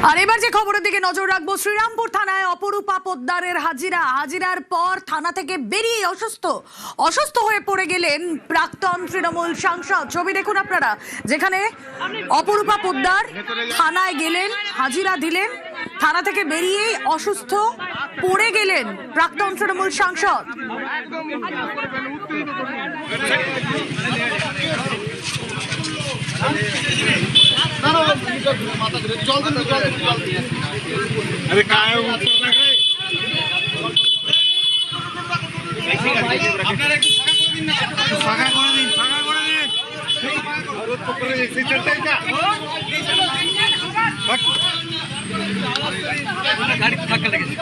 আর এবার যে খবরের দিকে নজর রাখবো, শ্রীরামপুর থানায় অপরূপা পোদ্দারের হাজিরার পর থানা থেকে বেরিয়ে অসুস্থ হয়ে পড়ে গেলেন প্রাক্তন তৃণমূল সাংসদ। ছবি দেখুন আপনারা, যেখানে অপরূপা পোদ্দার থানায় গেলেন, হাজিরা দিলেন, থানা থেকে বেরিয়েই অসুস্থ পড়ে গেলেন প্রাক্তন তৃণমূল সাংসদ। अरे काय उत्तर टाकले আপনারা একটু ফাঁকা করে দিন রোদ পকড়ে দিন চলতেইটা গাড়ি ধাক্কা লেগেছে।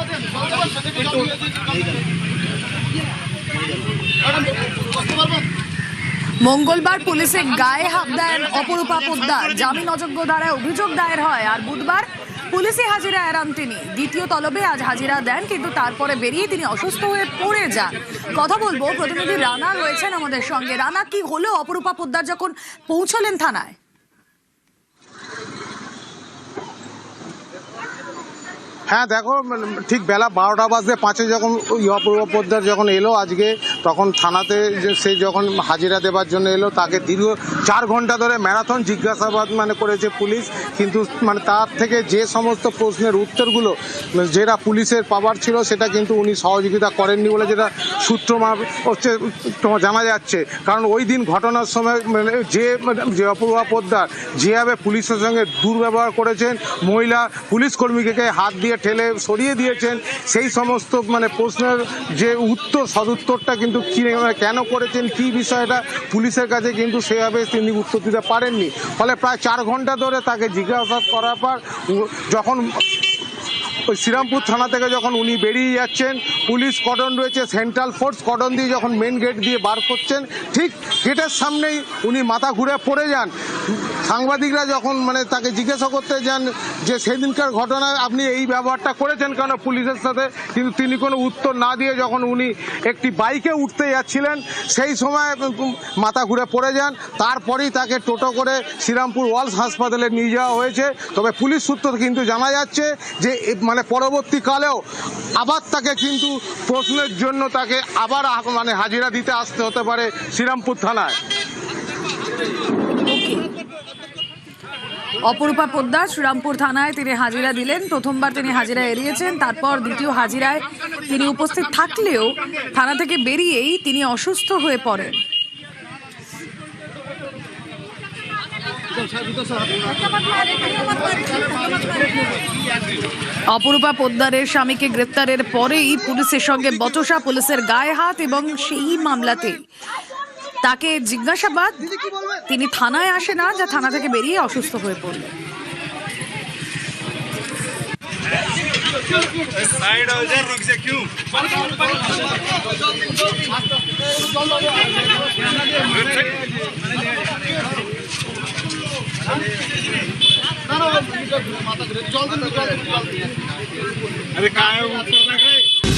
মঙ্গলবার পুলিশের গায়ে হাত দেন অপরূপা পোদ্দার, জামিন অযোগ্য ধারায় অভিযোগ দায়ের হয়। আর বুধবার পুলিশে হাজিরা এড়ান তিনি। দ্বিতীয় তলবে আজ হাজিরা দেন, কিন্তু তারপরে বেরিয়ে তিনি অসুস্থ হয়ে পড়ে যান। কথা বলবো, প্রতিনিধি রানা রয়েছেন আমাদের সঙ্গে। রানা, কি হলো অপরূপা পোদ্দার যখন পৌঁছলেন থানায়? হ্যাঁ দেখো, ঠিক বেলা 12:05 যখন অপরূপা পোদ্দার যখন এলো আজকে, তখন থানাতে সে যখন হাজিরা দেওয়ার জন্য এলো, তাকে দীর্ঘ 4 ঘন্টা ধরে ম্যারাথন জিজ্ঞাসাবাদ করেছে পুলিশ। কিন্তু তার থেকে যে সমস্ত প্রশ্নের উত্তরগুলো যেটা পুলিশের পাওয়ার ছিল, সেটা কিন্তু উনি সহযোগিতা করেননি বলে যেটা সূত্র হচ্ছে জানা যাচ্ছে। কারণ ওই দিন ঘটনার সময় যে অপরূপা পোদ্দার যেভাবে পুলিশের সঙ্গে দুর্ব্যবহার করেছেন, মহিলা পুলিশ কর্মীকে হাত দিয়ে ঠেলে সরিয়ে দিয়েছেন, সেই সমস্ত প্রশ্নের যে সদুত্তরটা কিন্তু কেন করেছেন, কি বিষয়টা পুলিশের কাছে কিন্তু সেভাবে তিনি উত্তর দিতে পারেননি। ফলে প্রায় 4 ঘন্টা ধরে তাকে জিজ্ঞাসাবাদ করার পর যখন ওই শ্রীরামপুর থানা থেকে যখন উনি বেরিয়ে যাচ্ছেন, পুলিশ কর্ডন রয়েছে, সেন্ট্রাল ফোর্স কর্ডন দিয়ে যখন মেন গেট দিয়ে বার করছেন, ঠিক গেটের সামনেই উনি মাথা ঘুরে পড়ে যান। সাংবাদিকরা যখন তাকে জিজ্ঞাসা করতে যান যে সেদিনকার ঘটনায় আপনি এই ব্যবহারটা করেছেন কেন পুলিশের সাথে, কিন্তু তিনি কোনো উত্তর না দিয়ে যখন উনি একটি বাইকে উঠতে যাচ্ছিলেন, সেই সময় মাথা ঘুরে পড়ে যান। তারপরেই তাকে টোটো করে শ্রীরামপুর ওয়ালস হাসপাতালে নিয়ে যাওয়া হয়েছে। তবে পুলিশ সূত্র কিন্তু জানা যাচ্ছে যে পরবর্তীকালেও আবার তাকে কিন্তু প্রশ্নের জন্য তাকে আবার হাজিরা দিতে আসতে হতে পারে শ্রীরামপুর থানায়। অপরূপা পোদ্দার শ্রীরামপুর থানায় তিনি হাজিরা দিলেন। প্রথমবার তিনি হাজিরা এড়িয়েছেন, তারপর দ্বিতীয় হাজিরায় তিনি উপস্থিত থাকলেও থানা থেকে বেরিয়েই তিনি অসুস্থ হয়ে পড়েন। অপরূপা পোদ্দারের স্বামীকে গ্রেপ্তারের পরেই পুলিশের সঙ্গে বচসা, পুলিশের গায়ে হাত, এবং সেই মামলাতে তাকে জিজ্ঞাসাবাদ। তিনি থানায় আসে না, যা থানা থেকে বেরিয়ে অসুস্থ হয়ে পড়লেন। अरे काय उत्तर टाकले